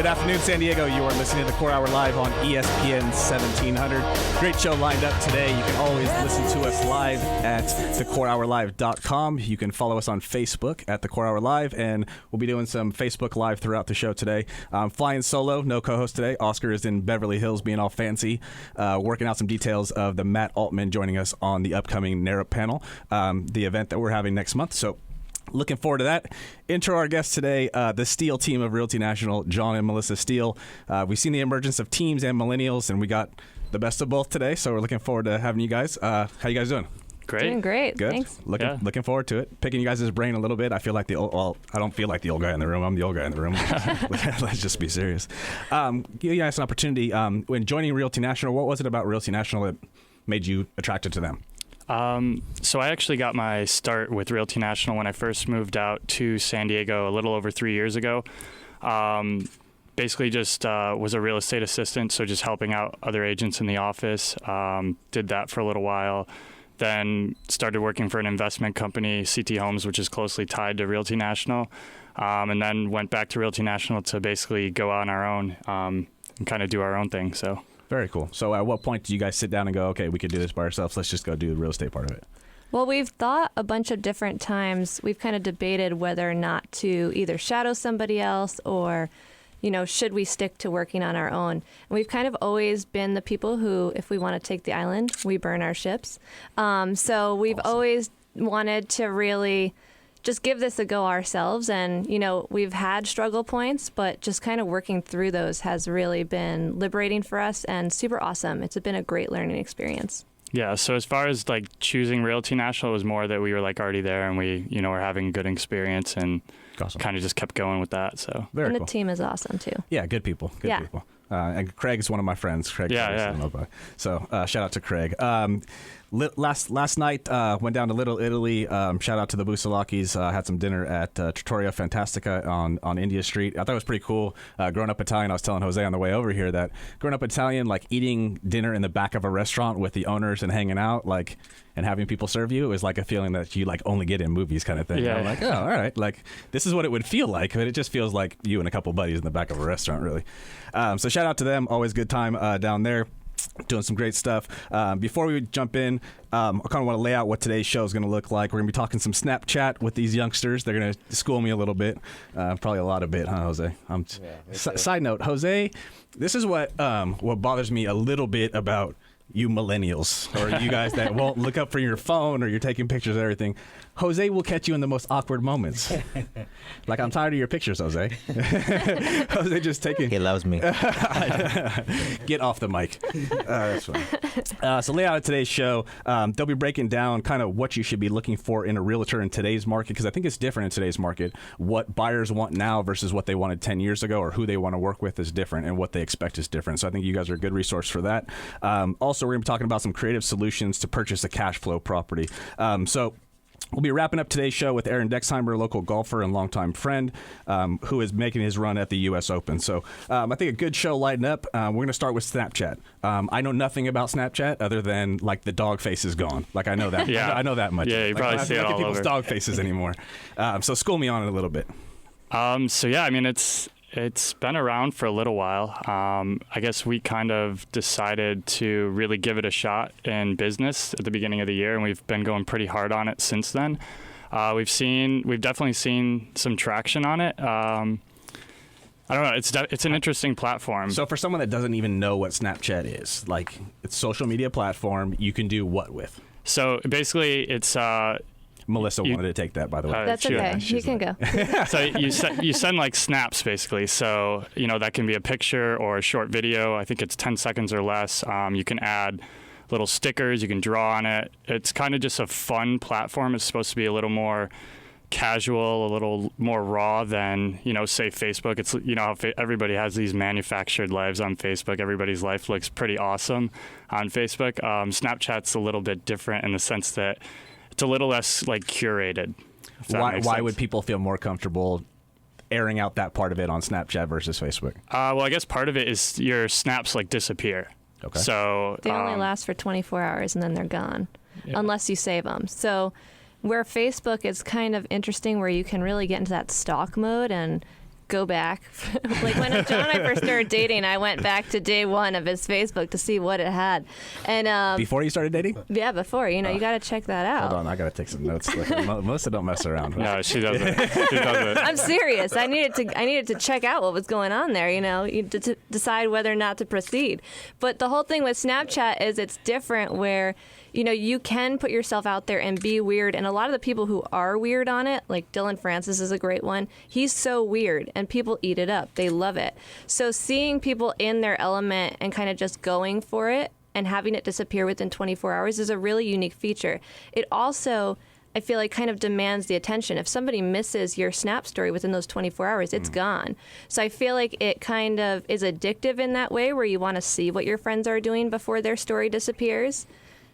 Good afternoon, San Diego. You are listening to the Core Hour Live on ESPN 1700. Great show lined up today. You can always listen to us live at thecorehourlive.com. You can follow us on Facebook at The Core Hour Live, and we'll be doing some Facebook Live throughout the show today. Flying solo, no co-host today. Oscar is in Beverly Hills being all fancy, working out some details of the Matt Altman joining us on the upcoming NARUP panel, the event that we're having next month. So looking forward to that. Intro our guests today, the Steele team of Realty National, John and Melissa Steele. We've seen the emergence of teams and millennials, and we got the best of both today, so we're looking forward to having you guys. How you guys doing? Great. Doing great. Good. Thanks. Looking forward to it. Picking you guys' brain a little bit. I feel like I don't feel like the old guy in the room. I'm the old guy in the room. Let's just be serious. Give you guys an opportunity. When joining Realty National, what was it about Realty National that made you attracted to them? So I actually got my start with Realty National when I first moved out to San Diego a little over 3 years ago. Basically just was a real estate assistant, so just helping out other agents in the office. Did that for a little while. Then started working for an investment company, CT Homes, which is closely tied to Realty National. And then went back to Realty National to basically go on our own and kind of do our own thing. So. Very cool. So at what point did you guys sit down and go, okay, we could do this by ourselves. Let's just go do the real estate part of it? Well, we've thought a bunch of different times. We've kind of debated whether or not to either shadow somebody else or, should we stick to working on our own? And we've kind of always been the people who, if we want to take the island, we burn our ships. So we've always wanted to really just give this a go ourselves. And, we've had struggle points, but just kind of working through those has really been liberating for us and super awesome. It's been a great learning experience. Yeah. So as far as choosing Realty National, it was more that we were already there and we, were having a good experience and awesome. Kind of just kept going with that. So very and cool. The team is awesome too. Yeah. Good people. Good people. And Craig is one of my friends. Craig. Yeah. So shout out to Craig. Last night went down to Little Italy. Shout out to the Busalakis. Had some dinner at Trattoria Fantastica on India Street. I thought it was pretty cool. Growing up Italian, I was telling Jose on the way over here that growing up Italian, eating dinner in the back of a restaurant with the owners and hanging out, and having people serve you, is like a feeling that you only get in movies kind of thing. Yeah. I'm like, oh, all right. This is what it would feel like, but it just feels like you and a couple buddies in the back of a restaurant, really. So shout out to them. Always good time down there. Doing some great stuff. Before we jump in, I kind of want to lay out what today's show is going to look like. We're going to be talking some Snapchat with these youngsters. They're going to school me a little bit, probably a lot of bit, huh, Jose? Side note, Jose, this is what bothers me a little bit about you millennials, or you guys that won't look up from your phone, or you're taking pictures of everything. Jose will catch you in the most awkward moments. I'm tired of your pictures, Jose. Jose just taking... He loves me. Get off the mic. That's fine. So lay out of today's show, they'll be breaking down kind of what you should be looking for in a realtor in today's market, because I think it's different in today's market. What buyers want now versus what they wanted 10 years ago, or who they want to work with is different, and what they expect is different. So I think you guys are a good resource for that. Also, we're going to be talking about some creative solutions to purchase a cash flow property. So we'll be wrapping up today's show with Aaron Dexheimer, local golfer and longtime friend, who is making his run at the U.S. Open. So I think a good show lighting up. We're going to start with Snapchat. I know nothing about Snapchat other than the dog face is gone. I know that. Yeah. I know that much. Yeah, you probably see it all people's over. dog faces anymore. So school me on it a little bit. It's been around for a little while. I guess we kind of decided to really give it a shot in business at the beginning of the year, and we've been going pretty hard on it since then. We've definitely seen some traction on it. I don't know. It's an interesting platform. So for someone that doesn't even know what Snapchat is, it's a social media platform, you can do what with? So basically, it's Melissa wanted to take that, by the way. That's sure. okay. You can go. So you send snaps, basically. So, that can be a picture or a short video. I think it's 10 seconds or less. You can add little stickers. You can draw on it. It's kind of just a fun platform. It's supposed to be a little more casual, a little more raw than, say Facebook. It's, how everybody has these manufactured lives on Facebook. Everybody's life looks pretty awesome on Facebook. Snapchat's a little bit different in the sense that it's a little less curated. Why would people feel more comfortable airing out that part of it on Snapchat versus Facebook? Well, I guess part of it is your snaps disappear. Okay. So they only last for 24 hours and then they're gone, unless you save them. So where Facebook is kind of interesting, where you can really get into that stock mode and go back. Like when John and I first started dating, I went back to day one of his Facebook to see what it had. And before you started dating? Yeah, before. You got to check that out. Hold on, I got to take some notes. Melissa don't mess around. No, she doesn't. She doesn't. I'm serious. I needed to check out what was going on there, to decide whether or not to proceed. But the whole thing with Snapchat is it's different where you can put yourself out there and be weird. And a lot of the people who are weird on it, like Dylan Francis is a great one, he's so weird and people eat it up. They love it. So seeing people in their element and kind of just going for it and having it disappear within 24 hours is a really unique feature. It also, I feel like, kind of demands the attention. If somebody misses your Snap story within those 24 hours, it's gone. So I feel like it kind of is addictive in that way where you want to see what your friends are doing before their story disappears.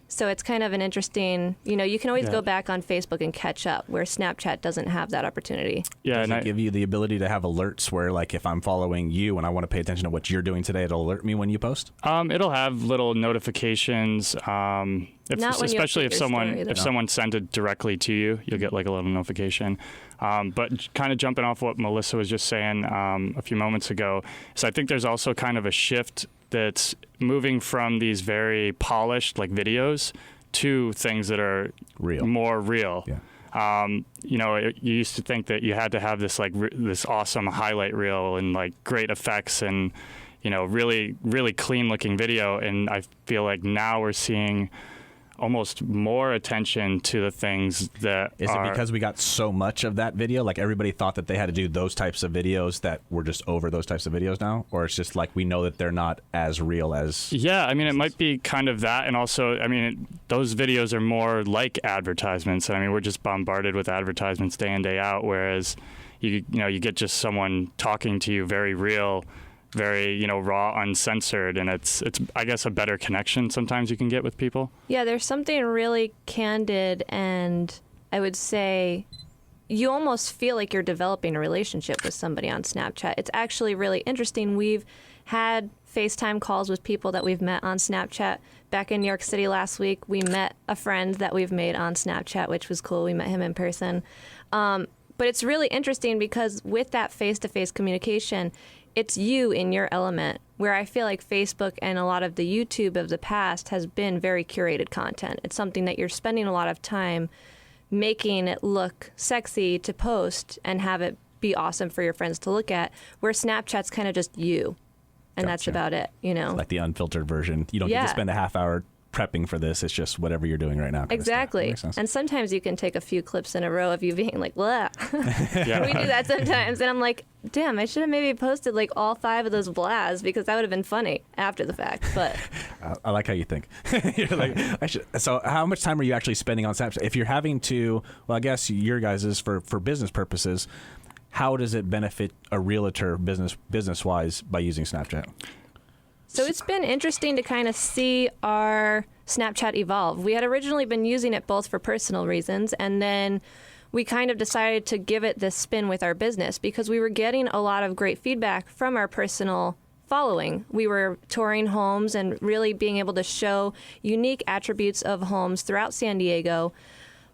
So it's kind of an interesting, you can always go back on Facebook and catch up, where Snapchat doesn't have that opportunity. Yeah, Does it give you the ability to have alerts where, like, if I'm following you and I want to pay attention to what you're doing today, it'll alert me when you post? It'll have little notifications. Especially if someone sent it directly to you, you'll get like a little notification. But kind of jumping off what Melissa was just saying a few moments ago, so I think there's also kind of a shift that's moving from these very polished like videos to things that are more real. Yeah. You used to think that you had to have this like this awesome highlight reel and like great effects and really really clean looking video, and I feel like now we're seeing almost more attention to the things that Is it because we got so much of that video? Like everybody thought that they had to do those types of videos that we're just over those types of videos now? Or it's just like we know that they're not as real as... Yeah, I mean, it might be kind of that. And also, I mean, those videos are more like advertisements. I mean, we're just bombarded with advertisements day in, day out, whereas you get just someone talking to you very real, very raw, uncensored, and it's I guess a better connection sometimes you can get with people. Yeah, there's something really candid, and I would say you almost feel like you're developing a relationship with somebody on Snapchat. It's actually really interesting. We've had FaceTime calls with people that we've met on Snapchat. Back in New York City last week, we met a friend that we've made on Snapchat, which was cool. We met him in person. But it's really interesting because with that face-to-face communication, it's you in your element, where I feel like Facebook and a lot of the YouTube of the past has been very curated content. It's something that you're spending a lot of time making it look sexy to post and have it be awesome for your friends to look at, where Snapchat's kind of just you, and that's about it, It's like the unfiltered version. You don't get to spend a half hour prepping for this. It's just whatever you're doing right now. Exactly. And sometimes you can take a few clips in a row of you being like, blah. Yeah. We do that sometimes. And I'm like, damn, I should have maybe posted like all 5 of those blahs because that would have been funny after the fact. But I like how you think. You're like, I should. So how much time are you actually spending on Snapchat? If you're having to, well, I guess your guys is for business purposes, how does it benefit a realtor business-wise by using Snapchat? So it's been interesting to kind of see our Snapchat evolve. We had originally been using it both for personal reasons, and then we kind of decided to give it this spin with our business because we were getting a lot of great feedback from our personal following. We were touring homes and really being able to show unique attributes of homes throughout San Diego,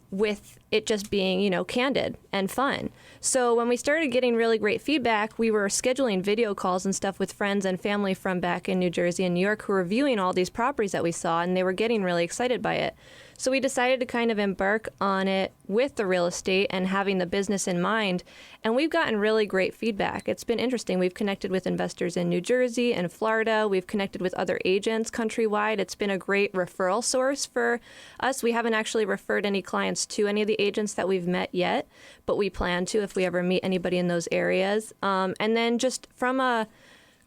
with it just being, candid and fun. So when we started getting really great feedback, we were scheduling video calls and stuff with friends and family from back in New Jersey and New York who were viewing all these properties that we saw, and they were getting really excited by it. So we decided to kind of embark on it with the real estate and having the business in mind, and we've gotten really great feedback. It's been interesting. We've connected with investors in New Jersey and Florida. We've connected with other agents countrywide. It's been a great referral source for us. We haven't actually referred any clients to any of the agents that we've met yet, but we plan to if we ever meet anybody in those areas. And then just from a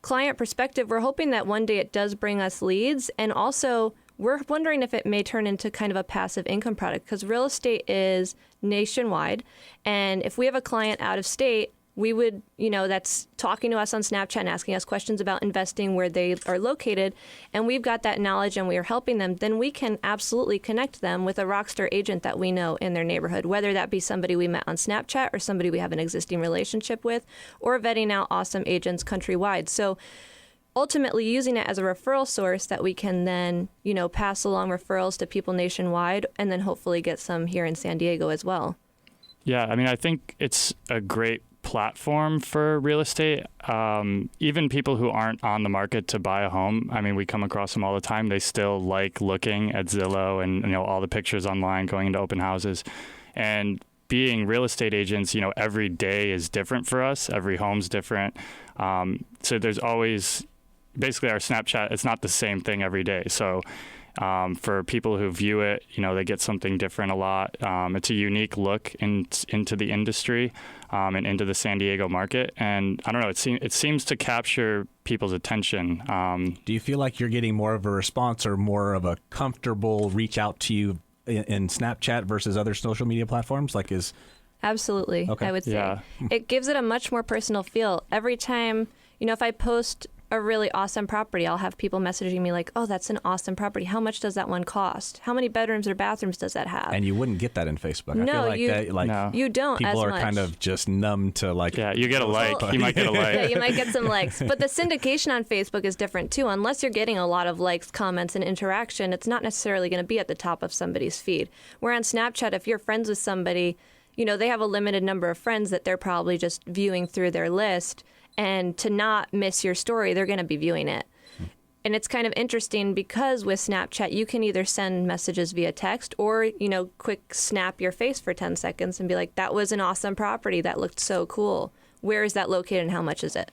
client perspective, we're hoping that one day it does bring us leads, and also we're wondering if it may turn into kind of a passive income product because real estate is nationwide. And if we have a client out of state, we would, that's talking to us on Snapchat and asking us questions about investing where they are located, and we've got that knowledge and we are helping them, then we can absolutely connect them with a rockstar agent that we know in their neighborhood, whether that be somebody we met on Snapchat or somebody we have an existing relationship with, or vetting out awesome agents countrywide. So ultimately using it as a referral source that we can then, pass along referrals to people nationwide and then hopefully get some here in San Diego as well. Yeah, I mean, I think it's a great platform for real estate. Even people who aren't on the market to buy a home, I mean, we come across them all the time. They still like looking at Zillow and, you know, all the pictures online, going into open houses. And being real estate agents, you know, every day is different for us. Every home's different. So there's always, basically our Snapchat, it's not the same thing every day. So for people who view it, you know, they get something different a lot. It's a unique look into the industry and into the San Diego market. And I don't know, it seems to capture people's attention. Do you feel like you're getting more of a response or more of a comfortable reach out to you in Snapchat versus other social media platforms? Like Absolutely, Okay. I would say. Yeah. It gives it a much more personal feel. Every time, you know, if I post a really awesome property, I'll have people messaging me like, oh, that's an awesome property. How much does that one cost? How many bedrooms or bathrooms does that have? And you wouldn't get that in Facebook. I No, feel like you- that, like No. You don't as people are much. kind of just numb to like. Yeah, you get a like. Well, You might get a like. Yeah, you might get some likes. But the syndication on Facebook is different too. Unless you're getting a lot of likes, comments, and interaction, it's not necessarily going to be at the top of somebody's feed. Where on Snapchat, if you're friends with somebody, you know, they have a limited number of friends that they're probably just viewing through their list. And to not miss your story, they're going to be viewing it. And it's kind of interesting because with Snapchat, you can either send messages via text or, you know, quick snap your face for 10 seconds and be like, that was an awesome property. That looked so cool. Where is that located and how much is it?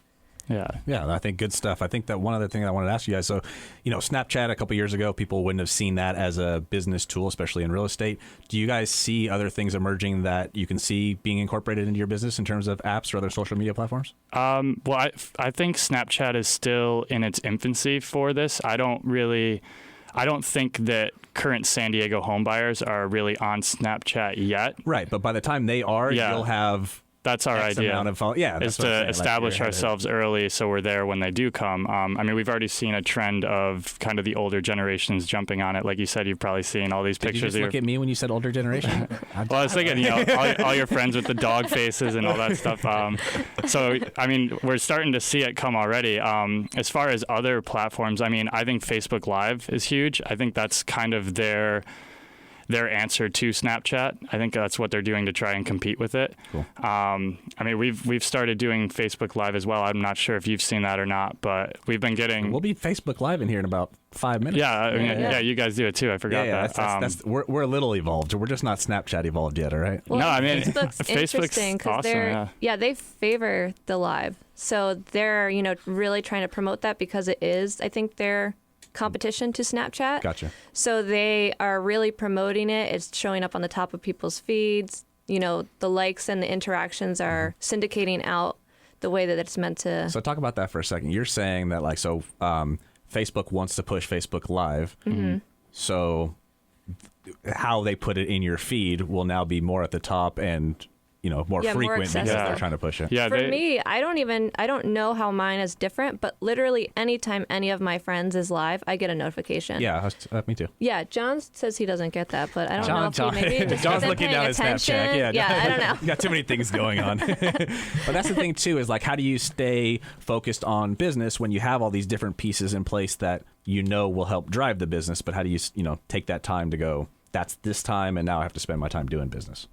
Yeah. Yeah, I think good stuff. I think that one other thing I wanted to ask you guys. So, you know, Snapchat a couple years ago, people wouldn't have seen that as a business tool, especially in real estate. Do you guys see other things emerging that you can see being incorporated into your business in terms of apps or other social media platforms? Well, I think Snapchat is still in its infancy for this. I don't think that current San Diego homebuyers are really on Snapchat yet. Right, but by the time they are, Yeah. you'll have That's our X idea. amount of yeah, Is that's what I'm to saying, like, establish you're ahead of- ourselves early so we're there when they do come. I mean, we've already seen a trend of kind of the older generations jumping on it. Like you said, you've probably seen all these Did you pictures just of look at me when you said older generation? Well, I was thinking, you know, all your friends with the dog faces and all that stuff. So, I mean, we're starting to see it come already. As far as other platforms, I mean, I think Facebook Live is huge. I think that's kind of their answer to Snapchat. I think that's what they're doing to try and compete with it. Cool. I mean, we've started doing Facebook Live as well. I'm not sure if you've seen that or not, but we've been getting. We'll be Facebook Live in here in about 5 minutes. Yeah, I mean, Yeah. yeah, you guys do it too. I forgot that. That's we're a little evolved. We're just not Snapchat evolved yet, all right? Well, No, I mean, Facebook's Facebook's interesting because awesome, yeah. they favor the live. So they're, you know, really trying to promote that because it is, I think, their competition to Snapchat. Gotcha. So they are really promoting it. It's showing up on the top of people's feeds. You know, the likes and the interactions are syndicating out the way that it's meant to. So talk about that for a second. You're saying that Facebook wants to push Facebook Live. Mm-hmm. So how they put it in your feed will now be more at the top and, you know, more Yeah, more frequent because accessible. they're trying to push it. Yeah, For me, I don't know how mine is different, but literally anytime any of my friends is live, I get a notification. Yeah, me too. Yeah, John says he doesn't get that, but I don't know if John, he maybe just John's wasn't looking paying down at attention. Snapchat. Yeah, I don't know. You got too many things going on. But that's the thing too, is like, how do you stay focused on business when you have all these different pieces in place that you know will help drive the business? But how do you, you know, take that time to go, that's this time, and now I have to spend my time doing business?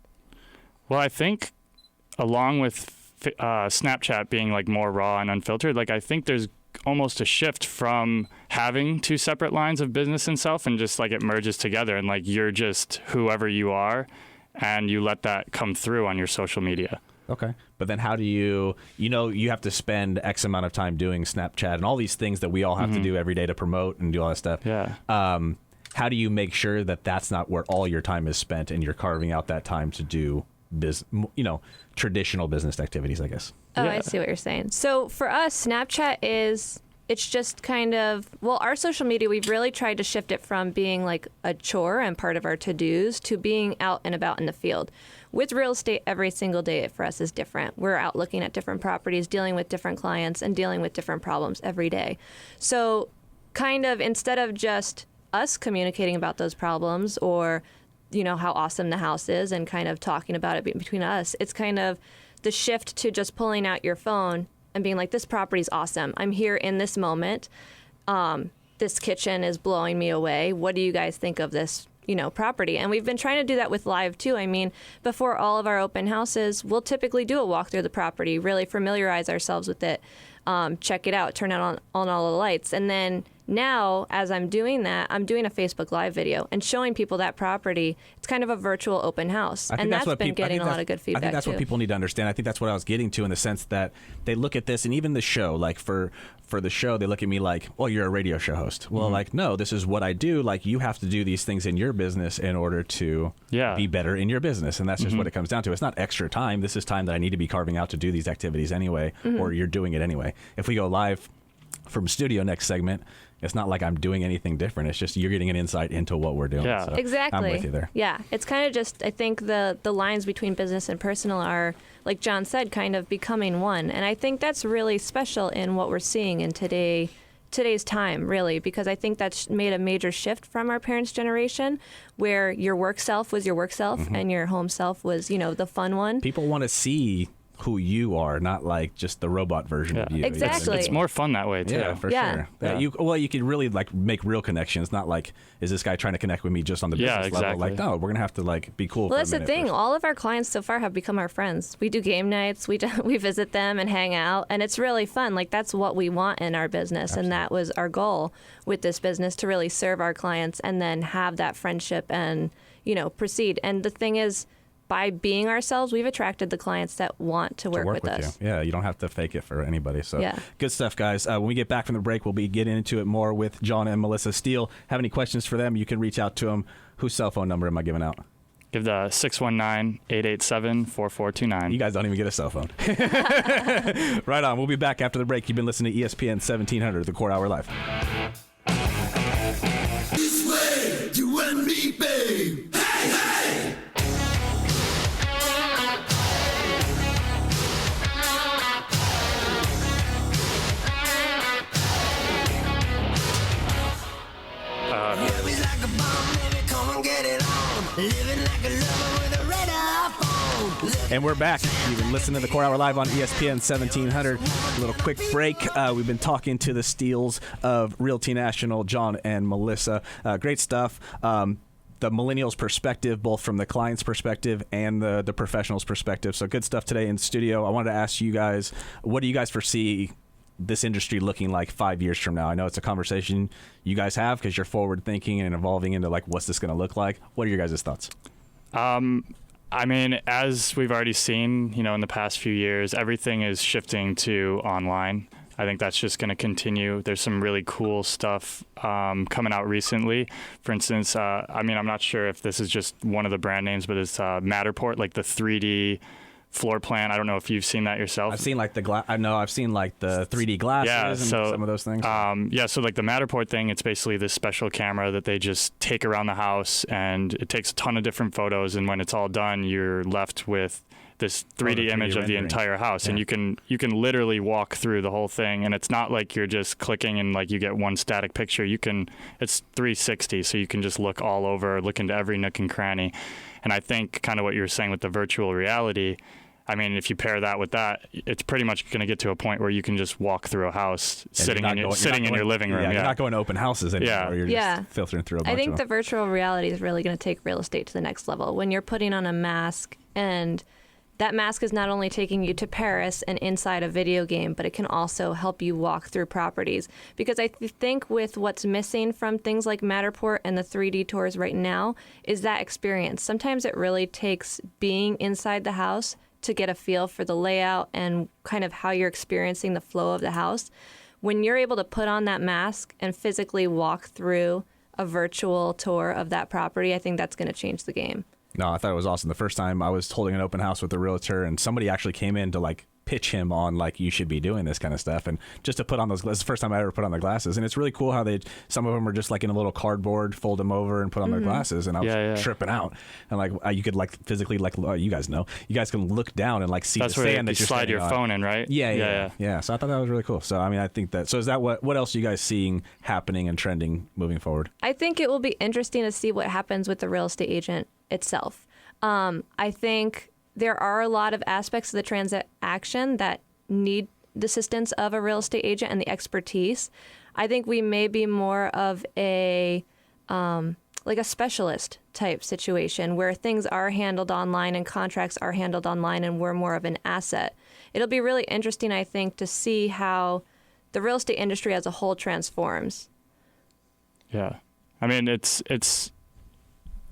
Well, I think along with Snapchat being like more raw and unfiltered, like I think there's almost a shift from having two separate lines of business and self and just like it merges together and like you're just whoever you are and you let that come through on your social media. Okay. But then how do you have to spend X amount of time doing Snapchat and all these things that we all have to do every day to promote and do all that stuff. Yeah. How do you make sure that that's not where all your time is spent and you're carving out that time to do traditional business activities, I guess? Oh, Yeah. I see what you're saying. So for us, Snapchat it's just kind of, well, our social media, we've really tried to shift it from being like a chore and part of our to-dos to being out and about in the field. With real estate, every single day for us is different. We're out looking at different properties, dealing with different clients, and dealing with different problems every day. So kind of instead of just us communicating about those problems or, you know, how awesome the house is and kind of talking about it between us, it's kind of the shift to just pulling out your phone and being like, this property's awesome. I'm here in this moment. This kitchen is blowing me away. What do you guys think of this property. And we've been trying to do that with live too. I mean, before all of our open houses, we'll typically do a walk through the property, really familiarize ourselves with it, check it out, turn on all the lights. And then now, as I'm doing that, I'm doing a Facebook Live video and showing people that property. It's kind of a virtual open house. And that's been getting a lot of good feedback, I think that's too. what people need to understand. I think that's what I was getting to, in the sense that they look at this, and even the show, like for the show, they look at me like, well, you're a radio show host. Well, like, no, this is what I do. Like, you have to do these things in your business in order to be better in your business. And that's just what it comes down to. It's not extra time. This is time that I need to be carving out to do these activities anyway, or you're doing it anyway. If we go live from studio next segment, it's not like I'm doing anything different. It's just you're getting an insight into what we're doing. Yeah, so exactly. I'm with you there. Yeah, it's kind of just, I think the lines between business and personal are, like John said, kind of becoming one. And I think that's really special in what we're seeing in today's time, really, because I think that's made a major shift from our parents' generation, where your work self was your work self and your home self was, the fun one. People want to see who you are, not like just the robot version of you. Exactly. It's more fun that way too. Yeah, for sure. Yeah. You could really like make real connections. Not like, is this guy trying to connect with me just on the business level? Like, no, we're gonna have to like be cool. Well, for that's a the minute thing. first. All of our clients so far have become our friends. We do game nights. We visit them and hang out, and it's really fun. Like, that's what we want in our business, and that was our goal with this business, to really serve our clients and then have that friendship and proceed. And the thing is, by being ourselves, we've attracted the clients that want to work with us. You. Yeah, you don't have to fake it for anybody. So good stuff, guys. When we get back from the break, we'll be getting into it more with John and Melissa Steele. Have any questions for them, you can reach out to them. Whose cell phone number am I giving out? Give the 619-887-4429. You guys don't even get a cell phone. Right on. We'll be back after the break. You've been listening to ESPN 1700, the Core Hour Live. This way, you and me, babe. Hey, hey! And we're back. You've been listening to the Core Hour Live on ESPN 1700. A little quick break. We've been talking to the Steeles of Realty National, John and Melissa. Great stuff. The Millennials perspective, both from the client's perspective and the professional's perspective. So good stuff today in the studio. I wanted to ask you guys, what do you guys foresee this industry looking like 5 years from now? I know it's a conversation you guys have because you're forward thinking and evolving into like, what's this going to look like? What are your guys' thoughts? I mean, as we've already seen, in the past few years, everything is shifting to online. I think that's just going to continue. There's some really cool stuff coming out recently. For instance, I'm not sure if this is just one of the brand names, but it's Matterport, like the 3D floor plan. I don't know if you've seen that yourself. I've seen like I've seen like the 3D glasses and some of those things. So like the Matterport thing, it's basically this special camera that they just take around the house, and it takes a ton of different photos, and when it's all done, you're left with this 3D image of the entire house. And you can literally walk through the whole thing, and it's not like you're just clicking and like you get one static picture. It's 360, so you can just look all over, look into every nook and cranny. And I think kind of what you were saying with the virtual reality, I mean, if you pair that with that, it's pretty much going to get to a point where you can just walk through a house sitting in your living room. Yeah, you're not going to open houses anymore. You're just filtering through a bunch I think of the virtual reality is really going to take real estate to the next level. When you're putting on a mask, and that mask is not only taking you to Paris and inside a video game, but it can also help you walk through properties. Because I think with what's missing from things like Matterport and the 3D tours right now is that experience. Sometimes it really takes being inside the house to get a feel for the layout and kind of how you're experiencing the flow of the house. When you're able to put on that mask and physically walk through a virtual tour of that property, I think that's going to change the game. No, I thought it was awesome. The first time I was holding an open house with a realtor, and somebody actually came in to like pitch him on like, you should be doing this kind of stuff, and just to put on those glasses. The first time I ever put on the glasses, and it's really cool how some of them are just like in a little cardboard, fold them over and put on their glasses, and I was tripping out. And like you could like physically like you guys can look down and like see that's the sand that you're slide your phone in, right? Yeah. So I thought that was really cool. So I mean, I think that. So is that what else are you guys seeing happening and trending moving forward? I think it will be interesting to see what happens with the real estate agent itself. I think there are a lot of aspects of the transaction that need the assistance of a real estate agent and the expertise. I think we may be more of a like a specialist type situation where things are handled online and contracts are handled online and we're more of an asset. It'll be really interesting, I think, to see how the real estate industry as a whole transforms. Yeah. I mean, it's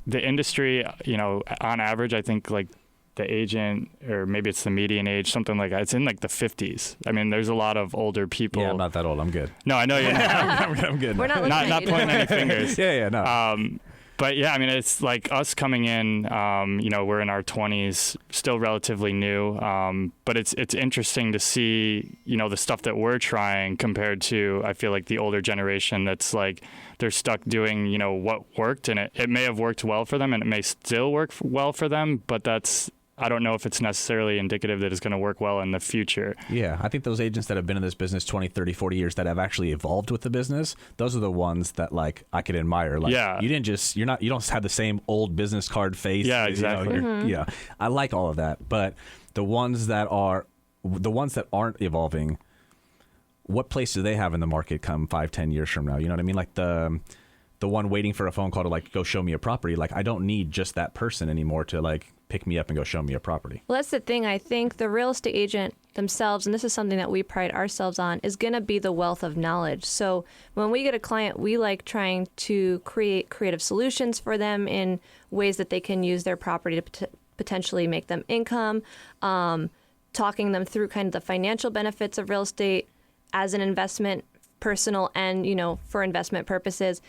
the industry, you know, on average, I think like the agent, or maybe it's the median age, something like that, it's in like the 50s. I mean, there's a lot of older people. Yeah, I'm not that old. I'm good. No, I know you're not. I'm good. We're not looking Not at you. pointing any fingers. Yeah, no. But yeah, I mean, it's like us coming in, you know, we're in our 20s, still relatively new. But it's interesting to see, you know, the stuff that we're trying compared to, I feel like, the older generation that's like, they're stuck doing, you know, what worked, and it may have worked well for them and it may still work well for them, but I don't know if it's necessarily indicative that it's going to work well in the future. Yeah, I think those agents that have been in this business 20, 30, 40 years that have actually evolved with the business, those are the ones that like I could admire. Like, yeah. You don't have the same old business card face. Yeah, exactly. Yeah, I like all of that, but the ones that aren't evolving, what place do they have in the market come 5-10 years from now? You know what I mean? Like the one waiting for a phone call to like go show me a property. Like, I don't need just that person anymore to like pick me up and go show me a property. Well, that's the thing. I think the real estate agent themselves, and this is something that we pride ourselves on, is going to be the wealth of knowledge. So when we get a client, we like trying to create creative solutions for them in ways that they can use their property to potentially make them income, talking them through kind of the financial benefits of real estate as an investment, personal and, you know, for investment purposes.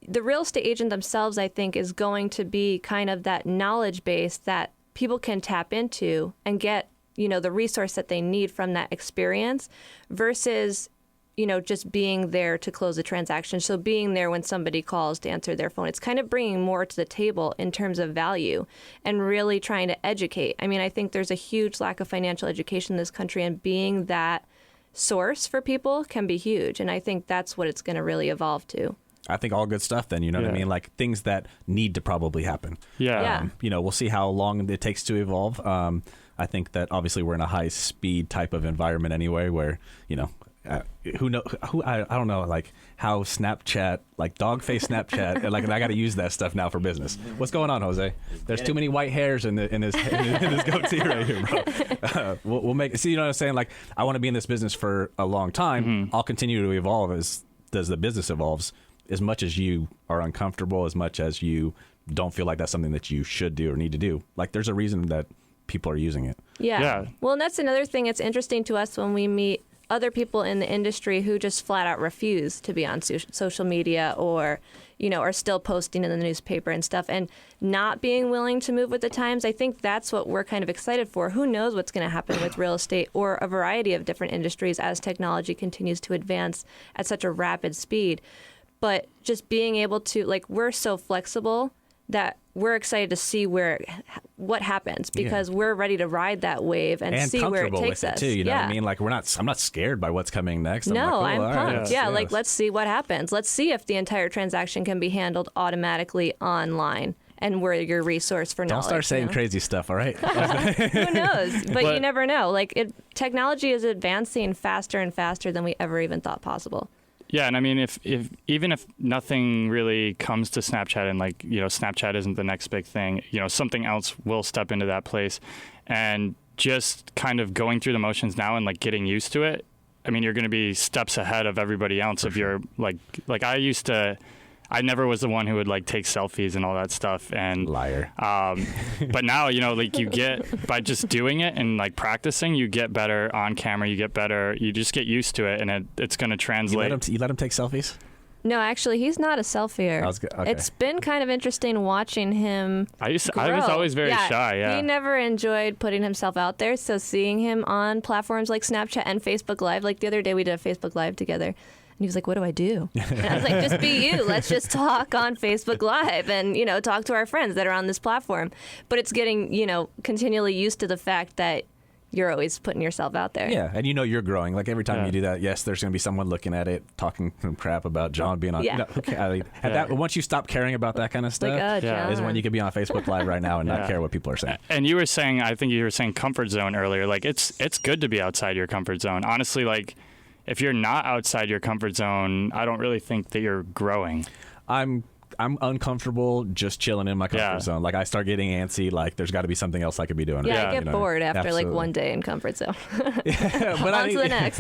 The real estate agent themselves, I think, is going to be kind of that knowledge base that people can tap into and get, you know, the resource that they need from that experience versus, you know, just being there to close a transaction. So being there when somebody calls to answer their phone, it's kind of bringing more to the table in terms of value and really trying to educate. I mean, I think there's a huge lack of financial education in this country, and being that source for people can be huge. And I think that's what it's going to really evolve to. I think all good stuff then, you know what I mean? Like things that need to probably happen. Yeah. You know, we'll see how long it takes to evolve. I think that obviously we're in a high speed type of environment anyway where, you know, I don't know, like how Snapchat, like dog face Snapchat, like I got to use that stuff now for business. What's going on, Jose? There's too many white hairs in his goatee right here, bro. We'll make, see, you know what I'm saying? Like, I want to be in this business for a long time. Mm-hmm. I'll continue to evolve as the business evolves. As much as you are uncomfortable, as much as you don't feel like that's something that you should do or need to do, like there's a reason that people are using it. Yeah. Well, and that's another thing that's interesting to us when we meet other people in the industry who just flat out refuse to be on social media or, you know, are still posting in the newspaper and stuff and not being willing to move with the times. I think that's what we're kind of excited for. Who knows what's going to happen with real estate or a variety of different industries as technology continues to advance at such a rapid speed. But just being able to, like, we're so flexible that we're excited to see what happens because we're ready to ride that wave and see where it takes with us. It too, you know what I mean? Like I'm not scared by what's coming next. I'm like, pumped. Like let's see what happens. Let's see if the entire transaction can be handled automatically online. And we're your resource for knowledge. Don't start saying crazy stuff, all right? Who knows? But you never know. Like technology is advancing faster and faster than we ever even thought possible. Yeah, and I mean, if even if nothing really comes to Snapchat and, like, you know, Snapchat isn't the next big thing, you know, something else will step into that place. And just kind of going through the motions now and, like, getting used to it, I mean, you're going to be steps ahead of everybody else. If you're, like I never was the one who would, like, take selfies and all that stuff. And liar. But now, you know, like, you get, by just doing it and, like, practicing, you get better on camera. You get better. You just get used to it, and it's going to translate. You let him take selfies? No, actually, he's not a selfier. Okay. It's been kind of interesting watching him I was grow. always very shy. Yeah. He never enjoyed putting himself out there. So seeing him on platforms like Snapchat and Facebook Live, like the other day we did a Facebook Live together. And he was like, what do I do? And I was like, just be you. Let's just talk on Facebook Live and, you know, talk to our friends that are on this platform. But it's getting, you know, continually used to the fact that you're always putting yourself out there. Yeah, and you know you're growing. Like every time you do that, yes, there's going to be someone looking at it, talking some crap about John being on. Yeah. You know, okay, I mean, once you stop caring about that kind of stuff, Like, John. is when you could be on Facebook Live right now and not care what people are saying. And you were saying, I think you were saying comfort zone earlier. Like, it's good to be outside your comfort zone. Honestly, like, if you're not outside your comfort zone, I don't really think that you're growing. I'm I'm uncomfortable just chilling in my comfort zone. Like I start getting antsy. Like there's got to be something else I could be doing. Yeah, I get bored after like one day in comfort zone. But on to the next.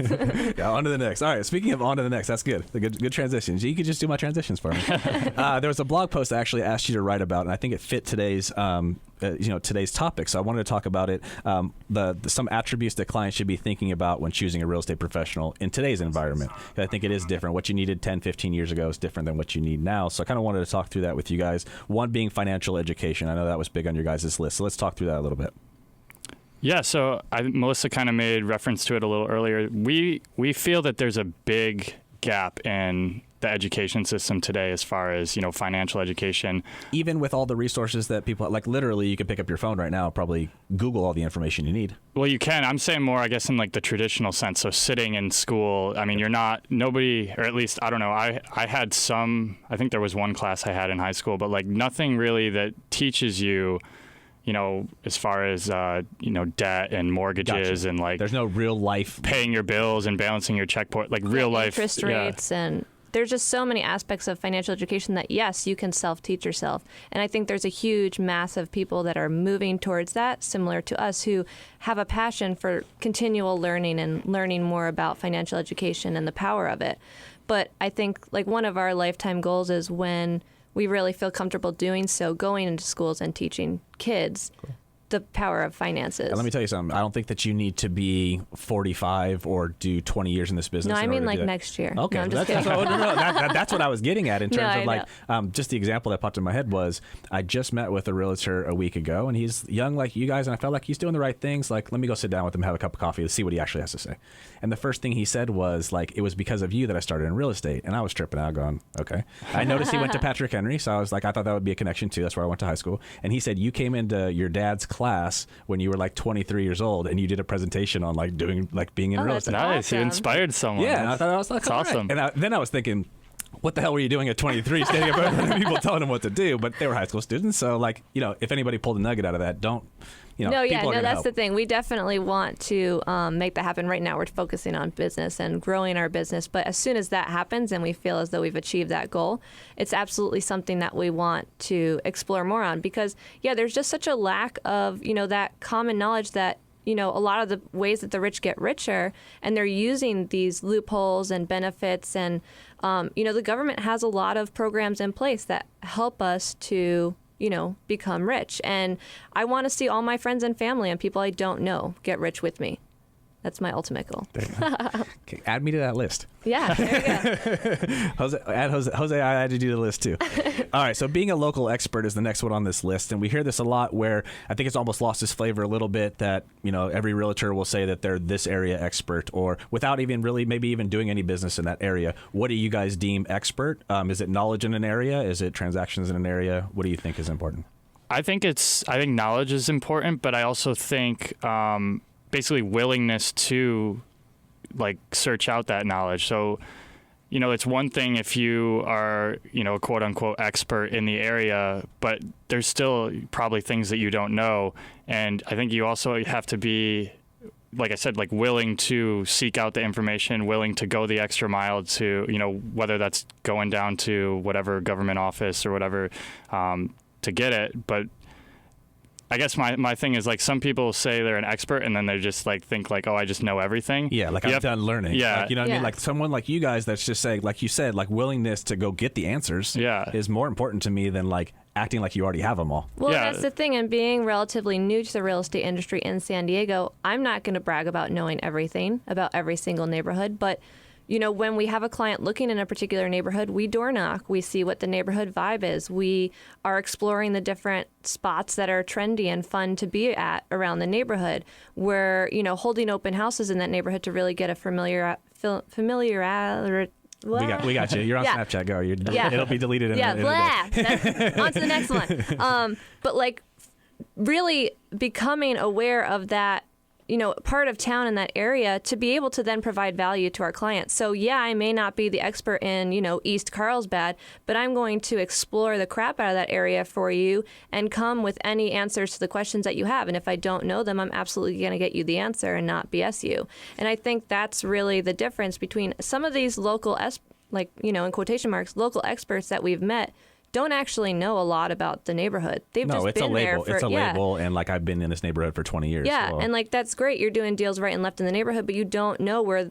Yeah, on to the next. All right. Speaking of on to the next, that's good. The good transitions. You could just do my transitions for me. There was a blog post I actually asked you to write about, and I think it fit today's today's topic. So I wanted to talk about it. Some attributes that clients should be thinking about when choosing a real estate professional in today's environment. I think it is different. What you needed 10, 15 years ago is different than what you need now. So I kind of wanted to talk through that with you guys. One being financial education. I know that was big on your guys' list. So let's talk through that a little bit. Yeah, so Melissa kind of made reference to it a little earlier. We feel that there's a big gap in the education system today as far as, financial education. Even with all the resources that people, like literally you could pick up your phone right now, probably Google all the information you need. Well, you can. I'm saying more, I guess, in like the traditional sense. So sitting in school, I mean, nobody, or at least, I don't know, I think there was one class I had in high school, but like nothing really that teaches you, as far as, debt and mortgages and like. There's no real life. Paying your bills and balancing your checkbook, like real life. Interest rates and there's just so many aspects of financial education that, yes, you can self-teach yourself. And I think there's a huge mass of people that are moving towards that, similar to us, who have a passion for continual learning and learning more about financial education and the power of it. But I think like one of our lifetime goals is when we really feel comfortable doing so, going into schools and teaching kids the power of finances. And let me tell you something. I don't think that you need to be 45 or do 20 years in this business. No, I mean like next year. Okay. No, I'm just kidding. That's what I was getting at in terms of like, just the example that popped in my head was I just met with a realtor a week ago and he's young like you guys and I felt like he's doing the right things. Like, let me go sit down with him, have a cup of coffee, to see what he actually has to say. And the first thing he said was like, it was because of you that I started in real estate. And I was tripping out going, okay. I noticed he went to Patrick Henry. So I was like, I thought that would be a connection too. That's where I went to high school. And he said, you came into your dad's class when you were like 23 years old and you did a presentation on like being in real estate. Nice. You inspired someone. Yeah. I thought that was like, that's awesome. Right. And then I was thinking, what the hell were you doing at 23 standing up in front of people telling them what to do? But they were high school students. So like, if anybody pulled a nugget out of that, don't, that's the thing. We definitely want to make that happen. Right now, we're focusing on business and growing our business. But as soon as that happens and we feel as though we've achieved that goal, it's absolutely something that we want to explore more on. Because, there's just such a lack of, that common knowledge that, a lot of the ways that the rich get richer, and they're using these loopholes and benefits. And, the government has a lot of programs in place that help us to become rich. And I want to see all my friends and family and people I don't know get rich with me. That's my ultimate goal. Okay, add me to that list. Yeah, there you go. Jose, I had to do the list too. All right, so being a local expert is the next one on this list. And we hear this a lot where I think it's almost lost its flavor a little bit that, every realtor will say that they're this area expert or without even really maybe even doing any business in that area. What do you guys deem expert? Is it knowledge in an area? Is it transactions in an area? What do you think is important? I think knowledge is important, but I also think basically willingness to like search out that knowledge. So, it's one thing if you are, a quote unquote expert in the area, but there's still probably things that you don't know. And I think you also have to be, like I said, like willing to seek out the information, willing to go the extra mile to, whether that's going down to whatever government office or whatever to get it. But I guess my thing is like some people say they're an expert and then they just like think like, oh, I just know everything. Yeah, like I'm done learning. Yeah. Like, you know what I mean? Like someone like you guys that's just saying, like you said, like willingness to go get the answers is more important to me than like acting like you already have them all. Well, that's the thing. And being relatively new to the real estate industry in San Diego, I'm not going to brag about knowing everything about every single neighborhood, but when we have a client looking in a particular neighborhood, we door knock. We see what the neighborhood vibe is. We are exploring the different spots that are trendy and fun to be at around the neighborhood. We're, holding open houses in that neighborhood to really get a familiar. We got you. You're on Snapchat. Go. It'll be deleted in a day. On to the next one. But like really becoming aware of that, part of town in that area to be able to then provide value to our clients. So I may not be the expert in, East Carlsbad, but I'm going to explore the crap out of that area for you and come with any answers to the questions that you have. And if I don't know them, I'm absolutely going to get you the answer and not BS you. And I think that's really the difference between some of these local, in quotation marks, local experts that we've met don't actually know a lot about the neighborhood. They've just it's been a label. there for It's a label, and like I've been in this neighborhood for 20 years. Yeah, so. and like that's great. You're doing deals right and left in the neighborhood, but you don't know where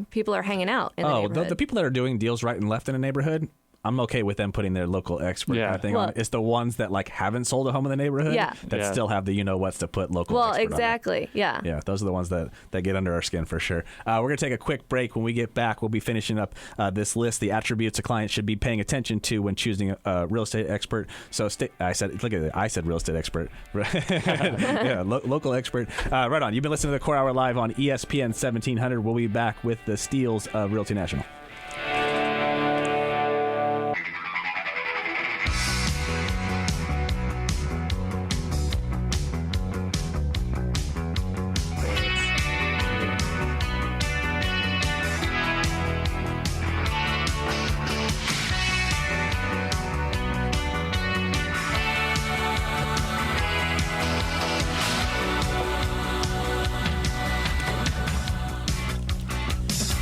people are hanging out in the neighborhood. The people that are doing deals right and left in a neighborhood, I'm okay with them putting their local expert kind of thing on it. It's the ones that like haven't sold a home in the neighborhood that still have the what's to put local expert exactly. on it. Yeah, those are the ones that get under our skin for sure. We're going to take a quick break. When we get back, we'll be finishing up this list, the attributes a client should be paying attention to when choosing a real estate expert. So I said real estate expert. Local expert. Right on. You've been listening to the Core Hour Live on ESPN 1700. We'll be back with the Steeles of Realty National.